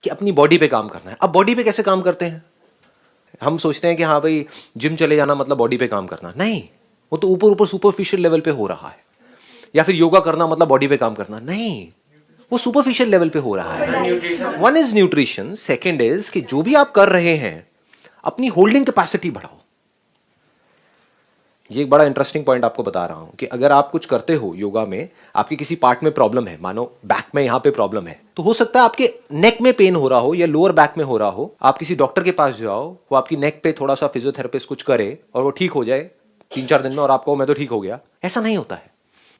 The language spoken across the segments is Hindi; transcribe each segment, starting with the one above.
कि अपनी बॉडी पे काम करना है। अब बॉडी पे कैसे काम करते हैं? हम सोचते हैं कि हाँ भाई जिम चले जाना मतलब बॉडी पे काम करना, नहीं, वो तो ऊपर ऊपर सुपरफिशियल लेवल पे हो रहा है। या फिर योगा करना मतलब बॉडी पे काम करना, नहीं, वो सुपरफिशियल लेवल पे हो रहा है। One is nutrition, second is कि जो भी आप कर रहे हैं अपनी होल्डिंग कैपेसिटी बढ़ाओ। ये एक बड़ा इंटरेस्टिंग पॉइंट आपको बता रहा हूं कि अगर आप कुछ करते हो योगा में, आपकी किसी पार्ट में प्रॉब्लम है, मानो बैक में यहां पे प्रॉब्लम है, तो हो सकता है आपके नेक में पेन हो रहा हो या लोअर बैक में हो रहा हो, आप किसी डॉक्टर के पास जाओ, वो आपकी नेक पे थोड़ा सा फिजियोथेरेपिस्ट कुछ करे और वो ठीक हो जाए 3-4 दिन में और आपको मैं तो ठीक हो गया। ऐसा नहीं होता है।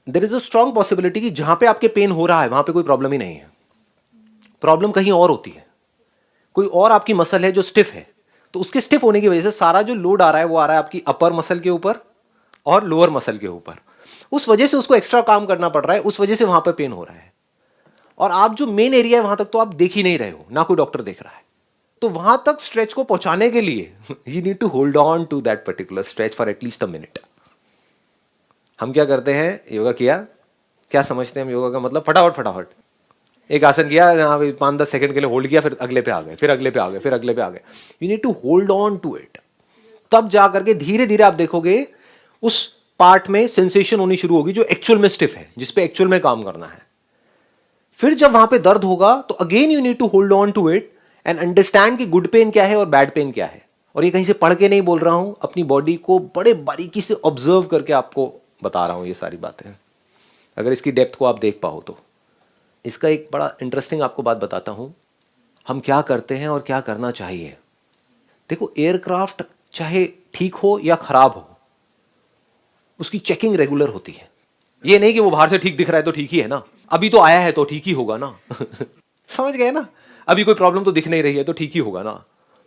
There is a strong possibility कि जहां पे आपके पेन हो रहा है वहां पे कोई प्रॉब्लम ही नहीं है, प्रॉब्लम कहीं और होती है। कोई और आपकी मसल है जो स्टिफ है, तो उसके स्टिफ होने की वजह से सारा जो लोड आ रहा है वो आ रहा है आपकी अपर मसल के ऊपर और लोअर मसल के ऊपर। उस वजह से उसको एक्स्ट्रा काम करना पड़ रहा है, उस वजह से वहां पे पेन हो रहा है। और आप जो मेन एरिया है वहां तक तो आप देख ही नहीं रहे हो, ना कोई डॉक्टर देख रहा है। तो वहां तक स्ट्रेच को पहुंचाने के लिए you need to hold on to that particular stretch for at least a minute. हम क्या करते हैं, योगा किया, क्या समझते हैं हम योगा का मतलब? फटाफट फटाफट एक आसन किया, 5-10 सेकंड के लिए होल्ड किया, फिर अगले पे आ गए, फिर अगले पे आ गए, फिर अगले पे आ गए। You need to hold on to it. तब जा करके धीरे धीरे आप देखोगे उस पार्ट में सेंसेशन होनी शुरू होगी जो एक्चुअल में स्टिफ है, जिस पे एक्चुअल में काम करना है। फिर जब वहां पे दर्द होगा तो again you need to hold on to it and understand कि गुड पेन क्या है और बैड पेन क्या है। और ये कहीं से पढ़ के नहीं बोल रहा हूं, अपनी बॉडी को बड़े बारीकी से ऑब्जर्व करके आपको बता रहा हूं ये सारी बातें। अगर इसकी डेप्थ को आप देख पाओ तो इसका एक बड़ा इंटरेस्टिंग आपको बात बताता हूं, हम क्या करते हैं और क्या करना चाहिए। देखो, एयरक्राफ्ट चाहे ठीक हो या खराब हो, उसकी चेकिंग रेगुलर होती है। ये नहीं कि वो बाहर से ठीक दिख रहा है तो ठीक ही है ना, अभी तो आया है तो ठीक ही होगा ना समझ गए ना? अभी कोई प्रॉब्लम तो दिख नहीं रही है तो ठीक ही होगा ना,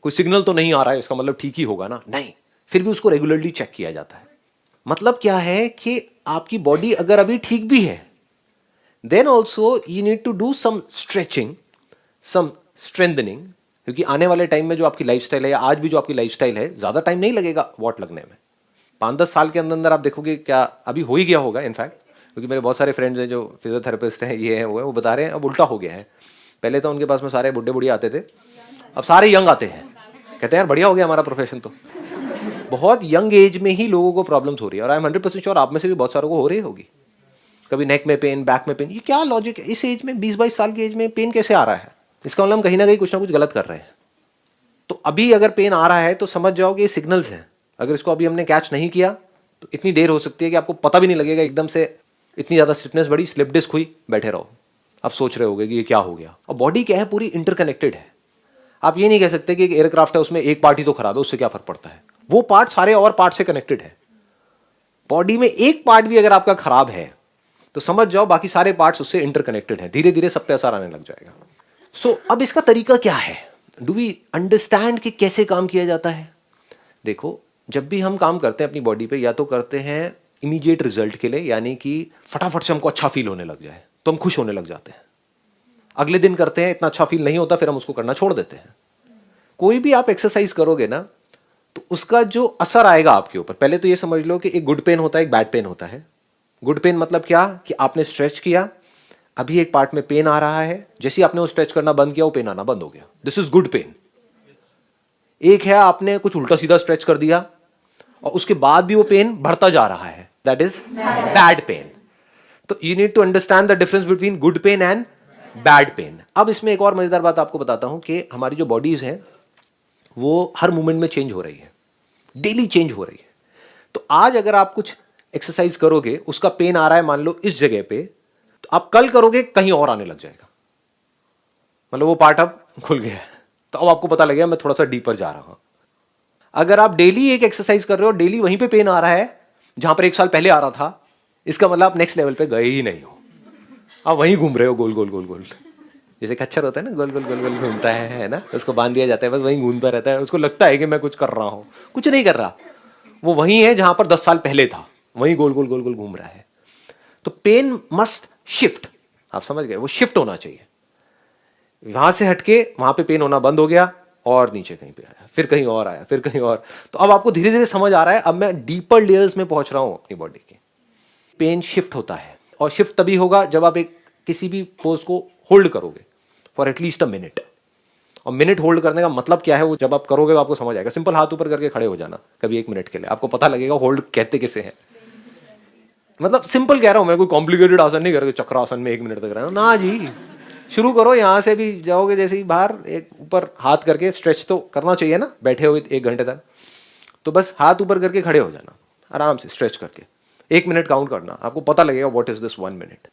कोई सिग्नल तो नहीं आ रहा है इसका मतलब ठीक ही होगा ना, नहीं, फिर भी उसको रेगुलरली चेक किया जाता है। मतलब क्या है कि आपकी बॉडी अगर अभी ठीक भी है, then also you need to do some stretching, some strengthening, क्योंकि आने वाले टाइम में जो आपकी लाइफस्टाइल है या आज भी जो आपकी लाइफस्टाइल है, ज्यादा टाइम नहीं लगेगा वॉट लगने में। 5-10 साल के अंदर आप देखोगे, क्या अभी हो ही गया होगा इनफैक्ट, क्योंकि मेरे बहुत सारे फ्रेंड्स हैं जो फिजियोथेरेपिस्ट हैं, ये हैं वो है, वो बता रहे हैं अब उल्टा हो गया है। पहले तो उनके पास में सारे बुढ़े बुढ़िया आते थे, अब सारे यंग आते हैं, कहते हैं यार बढ़िया हो गया हमारा प्रोफेशन। तो बहुत यंग एज में ही लोगों को प्रॉब्लम्स हो रही है, और आई एम 100% श्योर आप में से भी बहुत सारों को हो रही होगी। कभी नेक में पेन, बैक में पेन, ये क्या लॉजिक है? इस एज में 20-22 साल की एज में पेन कैसे आ रहा है? इसका मतलब हम कहीं ना कहीं कुछ ना कुछ गलत कर रहे हैं। तो अभी अगर पेन आ रहा है तो समझ जाओ कि ये सिग्नल्स हैं। अगर इसको अभी हमने कैच नहीं किया तो इतनी देर हो सकती है कि आपको पता भी नहीं लगेगा, एकदम से इतनी ज़्यादा स्टिफनेस बढ़ी, स्लिप डिस्क हुई, बैठे रहो, अब सोच रहे होगे कि ये क्या हो गया। और बॉडी क्या है, पूरी इंटरकनेक्टेड है। आप ये नहीं कह सकते कि एक एयरक्राफ्ट है उसमें एक पार्ट ही तो खराब है, उससे क्या फर्क पड़ता है? वो पार्ट सारे और पार्ट से कनेक्टेड है। बॉडी में एक पार्ट भी अगर आपका खराब है तो समझ जाओ बाकी सारे पार्ट्स उससे इंटरकनेक्टेड है, धीरे धीरे सब पे असर आने लग जाएगा। सो अब इसका तरीका क्या है? डू वी अंडरस्टैंड कि कैसे काम किया जाता है? देखो, जब भी हम काम करते हैं अपनी बॉडी पे, या तो करते हैं इमीडिएट रिजल्ट के लिए, यानी कि फटाफट से हमको अच्छा फील होने लग जाए तो हम खुश होने लग जाते हैं। अगले दिन करते हैं, इतना अच्छा फील नहीं होता, फिर हम उसको करना छोड़ देते हैं। कोई भी आप एक्सरसाइज करोगे ना तो उसका जो असर आएगा आपके ऊपर, पहले तो ये समझ लो कि एक गुड पेन होता है, एक बैड पेन होता है। गुड पेन मतलब क्या कि आपने स्ट्रेच किया, अभी एक पार्ट में पेन आ रहा है, जैसे ही आपने वो स्ट्रेच करना बंद किया वो पेन आना बंद हो गया, दिस इज गुड पेन। एक है आपने कुछ उल्टा सीधा स्ट्रेच कर दिया और उसके बाद भी वो पेन बढ़ता जा रहा है, दैट इज बैड पेन। तो you need to understand the difference between good pain and bad pain. अब इसमें एक और मजेदार बात आपको बताता हूं कि हमारी जो बॉडीज है वो हर मोमेंट में चेंज हो रही है, डेली चेंज हो रही है। तो आज अगर आप कुछ एक्सरसाइज करोगे, उसका पेन आ रहा है मान लो इस जगह पे, तो आप कल करोगे कहीं और आने लग जाएगा, मतलब वो पार्ट अब खुल गया है, तो अब आपको पता लगेगा मैं थोड़ा सा डीपर जा रहा हूं। अगर आप डेली एक एक्सरसाइज कर रहे हो, डेली वहीं पे पेन आ रहा है जहां पर 1 साल पहले आ रहा था, इसका मतलब आप नेक्स्ट लेवल पे गए ही नहीं हो, आप वहीं घूम रहे हो गोल गोल गोल गोल। जैसे खच्चर होता है ना, गोल गोल गोल गोल घूमता है ना, उसको बांध दिया जाता है, बस वहीं घूमता रहता है, उसको लगता है कि मैं कुछ कर रहा हूं, कुछ नहीं कर रहा, वो वहीं है जहां पर 10 साल पहले था, वहीं गोल गोल गोल गोल घूम रहा है। तो पेन मस्ट शिफ्ट, आप समझ गए? वो शिफ्ट होना चाहिए, वहां से हटके वहां पे पेन होना बंद हो गया और नीचे कहीं पे आया, फिर कहीं और आया, फिर कहीं और। तो अब आपको धीरे धीरे समझ आ रहा है, अब मैं डीपर लेयर्स में पहुंच रहा हूं अपनी बॉडी के। पेन शिफ्ट होता है, और शिफ्ट तभी होगा जब आप एक किसी भी पोज को होल्ड करोगे फॉर एटलीस्ट अ मिनट। और मिनट होल्ड करने का मतलब क्या है वो जब आप करोगे तो आपको समझ आएगा। सिंपल हाथ ऊपर करके खड़े हो जाना कभी 1 मिनट के लिए, आपको पता लगेगा होल्ड कहते किसे हैं। मतलब सिंपल कह रहा हूं मैं, कोई कॉम्प्लिकेटेड आसन नहीं कर रहा चक्रासन में 1 मिनट तक रहना ना जी। शुरू करो, यहां से भी जाओगे जैसे ही बाहर, एक ऊपर हाथ करके स्ट्रेच तो करना चाहिए ना बैठे हुए 1 घंटे तक। तो बस हाथ ऊपर करके खड़े हो जाना आराम से स्ट्रेच करके, 1 मिनट काउंट करना, आपको पता लगेगा व्हाट इज दिस 1 मिनट।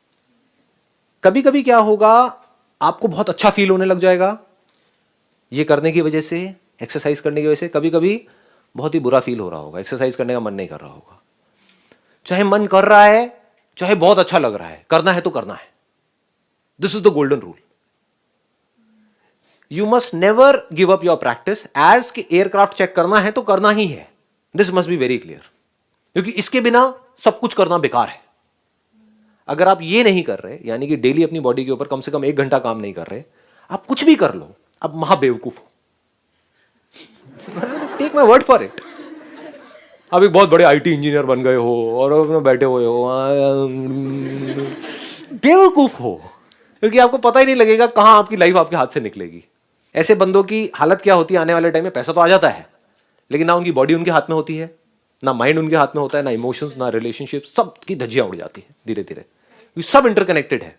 कभी कभी क्या होगा, आपको बहुत अच्छा फील होने लग जाएगा ये करने की वजह से, एक्सरसाइज करने की वजह से। कभी कभी बहुत ही बुरा फील हो रहा होगा, एक्सरसाइज करने का मन नहीं कर रहा होगा। चाहे मन कर रहा है, चाहे बहुत अच्छा लग रहा है, करना है तो करना है। This is the golden rule. You must never give up your practice as कि एयरक्राफ्ट चेक करना है तो करना ही है। This must be very clear, क्योंकि इसके बिना सब कुछ करना बेकार है। अगर आप ये नहीं कर रहे, यानी कि डेली अपनी बॉडी के ऊपर कम से कम 1 घंटा काम नहीं कर रहे, आप कुछ भी कर लो, आप महाबेवकूफ हो। Take my word for it. आप एक बहुत बड़े आईटी इंजीनियर बन गए हो और अपने बैठे हुए हो, बेवकूफ हो, क्योंकि आपको पता ही नहीं लगेगा कहां आपकी लाइफ आपके हाथ से निकलेगी। ऐसे बंदों की हालत क्या होती है आने वाले टाइम में, पैसा तो आ जाता है लेकिन ना उनकी बॉडी उनके हाथ में होती है, ना माइंड उनके हाथ में होता है, ना इमोशंस, ना रिलेशनशिप, सब की धज्जियां उड़ जाती है धीरे धीरे। ये सब इंटरकनेक्टेड है।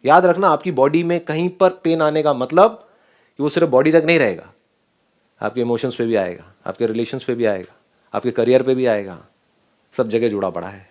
याद रखना, आपकी बॉडी में कहीं पर पेन आने का मतलब कि वो सिर्फ बॉडी तक नहीं रहेगा, आपके इमोशंस पे भी आएगा, आपके रिलेशंस पे भी आएगा, आपके करियर पे भी आएगा, सब जगह जुड़ा पड़ा है।